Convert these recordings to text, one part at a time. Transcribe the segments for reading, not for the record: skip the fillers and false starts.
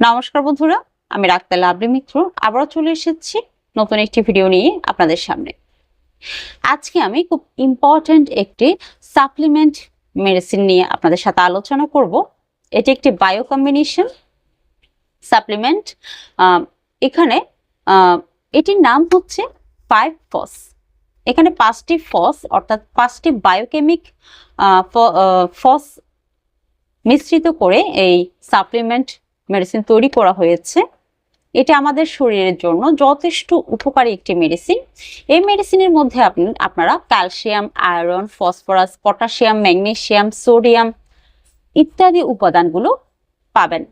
নমস্কার বন্ধুরা, আমি ডাক্তার লাভলি মিত্র আবারও চলে এসেছি নতুন একটি ভিডিও নিয়ে আপনাদের সামনে। আজকে আমি খুব ইম্পর্ট্যান্ট একটি সাপ্লিমেন্ট মেডিসিন নিয়ে আপনাদের সাথে আলোচনা করব। এটি একটি বায়ো কম্বিনেশন সাপ্লিমেন্ট। এখানে এটির নাম হচ্ছে 5-ফস। এখানে 5টি ফস অর্থাৎ 5টি বায়োকেমিক ফস মিশ্রিত করে এই সাপ্লিমেন্ট মেডিসিন তৈরি করা হয়েছে। এটা আমাদের শরীরের জন্য যথেষ্ট উপকারী একটি মেডিসিন। এই মেডিসিনের মধ্যে আপনারা calcium, iron, phosphorus, potassium, magnesium, sodium ইত্যাদি উপাদানগুলো পাবেন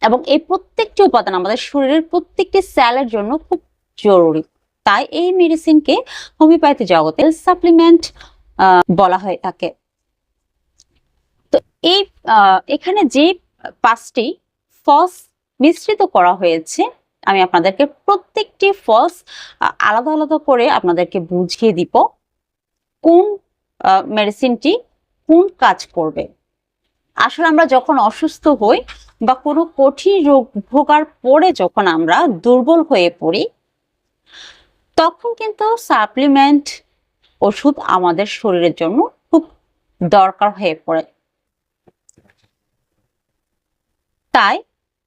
এবং এই প্রত্যেকটি উপাদান আমাদের শরীরের প্রত্যেকটি সেলের জন্য খুব জরুরি। তাই এই মেডিসিনকে হোমিওপ্যাথি জগতে সাপ্লিমেন্ট বলা হয়ে থাকে। তো এই এখানে যে 5টি ফস মিশ্রিত করা হয়েছে, আমি আপনাদেরকে প্রত্যেকটি ফস আলাদা আলাদা করে আপনাদেরকে বুঝিয়ে দিব কোন মেডিসিনটি কোন কাজ করবে। আসলে আমরা যখন অসুস্থ হই বা কোনো কঠিন রোগ ভোগার পরে যখন আমরা দুর্বল হয়ে পড়ি, তখন কিন্তু সাপ্লিমেন্ট ওষুধ আমাদের শরীরের জন্য খুব দরকার হয়ে পড়ে। তাই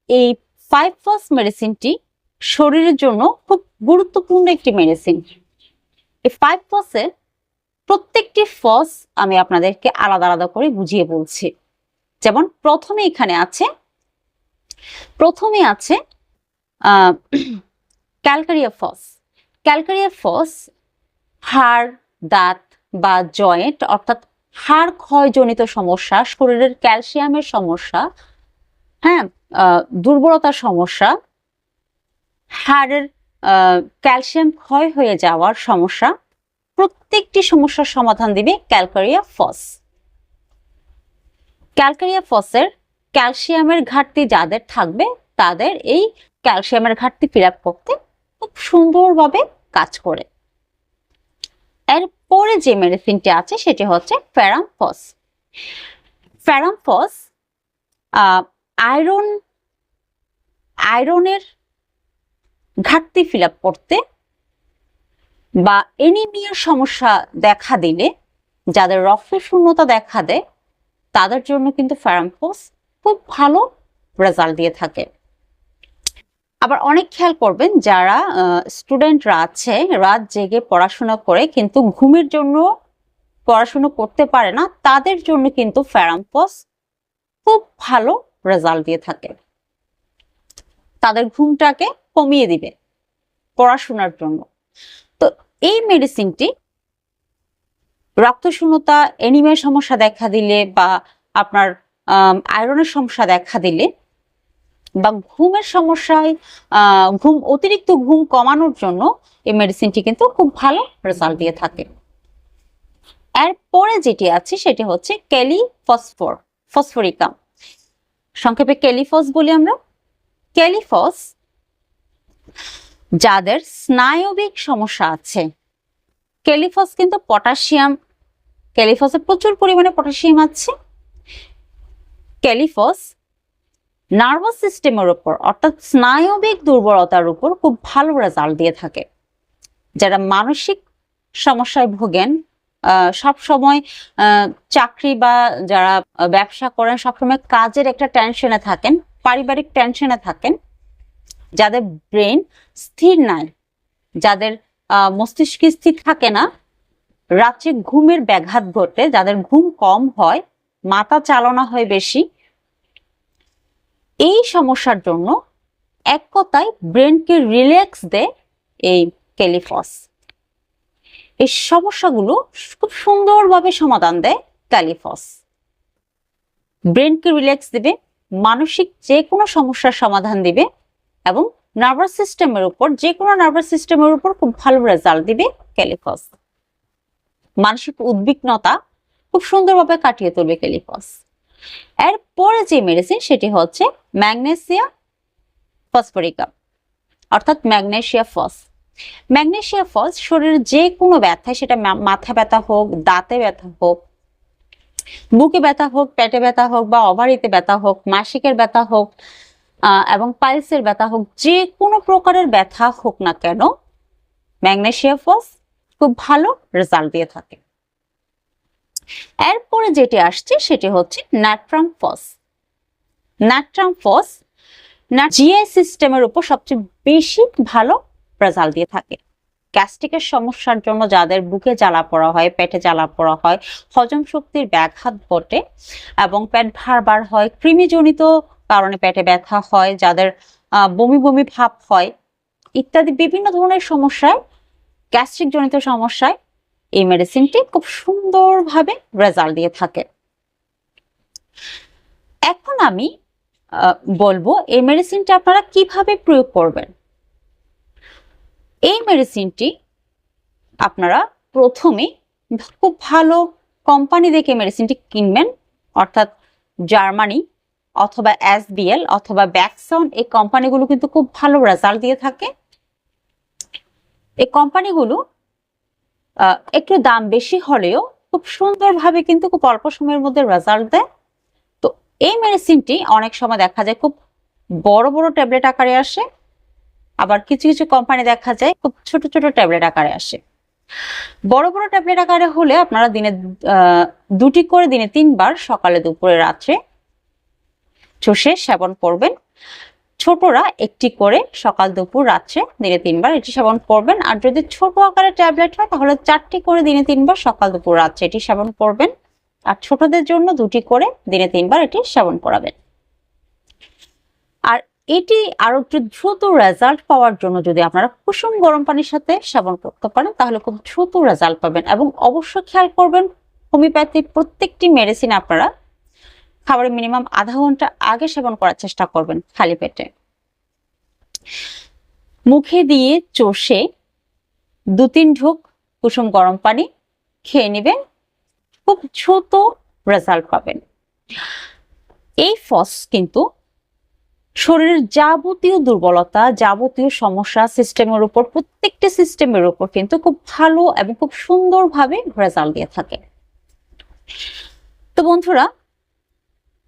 এই 5-ফস মেডিসিনটি শরীরের জন্য খুব গুরুত্বপূর্ণ একটি মেডিসিন। এই 5-ফসের প্রত্যেকটি ফস আমি আপনাদেরকে আলাদা আলাদা করে বুঝিয়ে বলছি। যেমন প্রথমে আছে ক্যালকারিয়া ফস। ক্যালকারিয়া ফস হাড়, দাঁত বা জয়েন্ট অর্থাৎ হাড় ক্ষয়জনিত সমস্যা, শরীরের ক্যালসিয়ামের সমস্যা, দুর্বলতার সমস্যা, হাড়ের ক্যালসিয়াম ক্ষয় হয়ে যাওয়ার সমস্যা, প্রত্যেকটি সমস্যার সমাধান দিবে ক্যালকারিয়া ফস। ক্যালকারিয়া ফসের ক্যালসিয়ামের ঘাটতি যাদের থাকবে তাদের এই ক্যালসিয়ামের ঘাটতি ফিল আপ করতে খুব সুন্দরভাবে কাজ করে। এরপরে যে মেডিসিনটি আছে সেটি হচ্ছে ফেরাম ফস। ফেরাম ফস আয়রনের ঘাটতি ফিল আপ করতে বা এনিমিয়ার সমস্যা দেখা দিলে, যাদের রক্ত শূন্যতা দেখা দেয় তাদের জন্য কিন্তু ফেরাম ফস খুব ভালো রেজাল্ট দিয়ে থাকে। আবার অনেক খেয়াল করবেন, যারা স্টুডেন্টরা আছে রাত জেগে পড়াশোনা করে কিন্তু ঘুমের জন্য পড়াশোনা করতে পারে না, তাদের জন্য কিন্তু ফেরাম ফস খুব ভালো রেজাল্ট দিয়ে থাকে। তাদের ঘুমটাকে কমিয়ে দিবে পড়াশোনার জন্য। তো এই মেডিসিনটি রক্তশূন্যতা, এনিমিয়ার সমস্যা দেখা দিলে বা আপনার আয়রনের সমস্যা দেখা দিলে বা ঘুমের সমস্যায় অতিরিক্ত ঘুম কমানোর জন্য এই মেডিসিনটি কিন্তু খুব ভালো রেজাল্ট দিয়ে থাকে। এরপরে যেটি আছে সেটি হচ্ছে ফসফরিকাম, সংক্ষেপে ক্যালিফস বলি আমরা। ক্যালিফস যাদের স্নায়বিক সমস্যা আছে, ক্যালিফস কিন্তু ক্যালিফসে প্রচুর পরিমাণে পটাশিয়াম আছে। ক্যালিফস নার্ভাস সিস্টেমের উপর অর্থাৎ স্নায়বিক দুর্বলতার উপর খুব ভালো রেজাল্ট দিয়ে থাকে। যারা মানসিক সমস্যায় ভোগেন, সবসময় চাকরি বা যারা ব্যবসা করেন সবসময় কাজের একটা টেনশনে থাকেন, পারিবারিক টেনশনে থাকেন, যাদের ব্রেন স্থির নাই, যাদের মস্তিষ্ক স্থির থাকে না, রাত্রে ঘুমের ব্যাঘাত ঘটে, যাদের ঘুম কম হয়, মাথা চালনা হয় বেশি, এই সমস্যার জন্য এক কথায় ব্রেনকে রিল্যাক্স দেয় এই ক্যালিফস। এই সমস্যাগুলো খুব সুন্দরভাবে সমাধান দেয় ক্যালিফস। ব্রেনকে রিল্যাক্স দিবে, মানসিক যে কোনো সমস্যার সমাধান দিবে এবং নার্ভাস সিস্টেমের উপর, যে কোনো নার্ভাস সিস্টেমের উপর খুব ভালো রেজাল্ট দিবে ক্যালিফস। মানসিক উদ্বিগ্নতা খুব সুন্দরভাবে কাটিয়ে তুলবে ক্যালিফস। এরপরে যে মেডিসিন সেটি হচ্ছে ম্যাগনেসিয়া ফসফরিকাম অর্থাৎ ম্যাগনেসিয়া ফস। ম্যাগনেসিয়া ফস শরীরের যে কোনো ব্যথায়, সেটা মাথা ব্যথা হোক, দাঁতে ব্যথা হোক, বুকে ব্যথা হোক, পেটে ব্যথা হোক বা ওভারিতে ব্যথা হোক, মাসিকের ব্যথা হোক, এবং পাইলসের ব্যথা হোক, যে কোনো প্রকারের ব্যথা হোক না কেন, ম্যাগনেসিয়াম ফস খুব ভালো রেজাল্ট দিয়ে থাকে। এরপরে যেটি আসছে সেটি হচ্ছে নাট্রাম ফস। নাট্রাম ফস জিআই সিস্টেমের উপর সবচেয়ে বেশি ভালো রেজাল্ট দিয়ে থাকে। গ্যাস্ট্রিকের সমস্যার জন্য যাদের বুকে জ্বালা পোড়া হয়, পেটে জ্বালা পোড়া হয়, হজম শক্তির ব্যাঘাত ঘটে এবং পেট ভার হয়, কৃমিজনিত কারণে পেটে ব্যথা হয়, যাদের বমি বমি ভাব হয় ইত্যাদি বিভিন্ন ধরনের সমস্যায়, গ্যাস্ট্রিক জনিত সমস্যায় এই মেডিসিনটি খুব সুন্দরভাবে রেজাল্ট দিয়ে থাকে। এখন আমি বলবো এই মেডিসিনটা আপনারা কিভাবে প্রয়োগ করবেন। এই মেডিসিনটি আপনারা প্রথমে খুব ভালো কোম্পানি দেখে মেডিসিনটি কিনবেন, অর্থাৎ জার্মানি অথবা এসবিএল অথবা ব্যাকসাউন্ড, এই কোম্পানিগুলো কিন্তু খুব ভালো রেজাল্ট দিয়ে থাকে। এই কোম্পানিগুলো একটু দাম বেশি হলেও খুব সুন্দরভাবে কিন্তু খুব অল্প সময়ের মধ্যে রেজাল্ট দেয়। তো এই মেডিসিনটি অনেক সময় দেখা যায় খুব বড় বড় ট্যাবলেট আকারে আসে, আবার কিছু কিছু কোম্পানি দেখা যায় খুব ছোট ছোট ট্যাবলেট আকারে আসে। বড় বড় ট্যাবলেট আকারে হলে আপনারা দিনে 2টি করে দিনে 3 বার সকালে দুপুরে রাত্রে চষে সেবন করবেন। ছোটরা 1টি করে সকাল দুপুর রাত্রে দিনে 3 বার এটি সেবন করবেন। আর যদি ছোট আকারের ট্যাবলেট হয় তাহলে 4টি করে দিনে 3 বার সকাল দুপুর রাত্রে এটি সেবন করবেন। আর ছোটদের জন্য 2টি করে দিনে 3 বার এটি সেবন করাবেন। আর এটি আরো একটু দ্রুত রেজাল্ট পাওয়ার জন্য যদি আপনারা কুসুম গরম পানির সাথে সেবন করতে পারেন তাহলে খুব দ্রুত রেজাল্ট পাবেন। এবং অবশ্যই খেয়াল করবেন হোমিওপ্যাথিক প্রত্যেকটি মেডিসিন আপনারা খাবারের মিনিমাম আধা ঘন্টা আগে সেবন করার চেষ্টা করবেন খালি পেটে। মুখে দিয়ে চষে 2-3 ঢোক কুসুম গরম পানি খেয়ে নেবেন, খুব দ্রুত রেজাল্ট পাবেন। এই ফস কিন্তু শরীরের যাবতীয় দুর্বলতা, যাবতীয় সমস্যা সিস্টেমের উপর, প্রত্যেকটি সিস্টেমের উপর কিন্তু খুব ভালো এবং খুব সুন্দরভাবে রেজাল্ট দিয়ে থাকে। তো বন্ধুরা,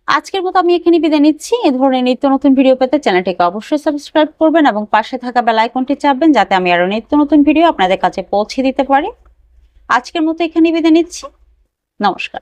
আজকের মতো আমি এখানে বিদায় নিচ্ছি। এই ধরনের নিত্য নতুন ভিডিও পেতে চ্যানেলটিকে অবশ্যই সাবস্ক্রাইব করবেন এবং পাশে থাকা বেল আইকনটি চাপবেন যাতে আমি আরো নিত্য নতুন ভিডিও আপনাদের কাছে পৌঁছে দিতে পারি। আজকের মতো এখানে বিদায় নিচ্ছি। নমস্কার।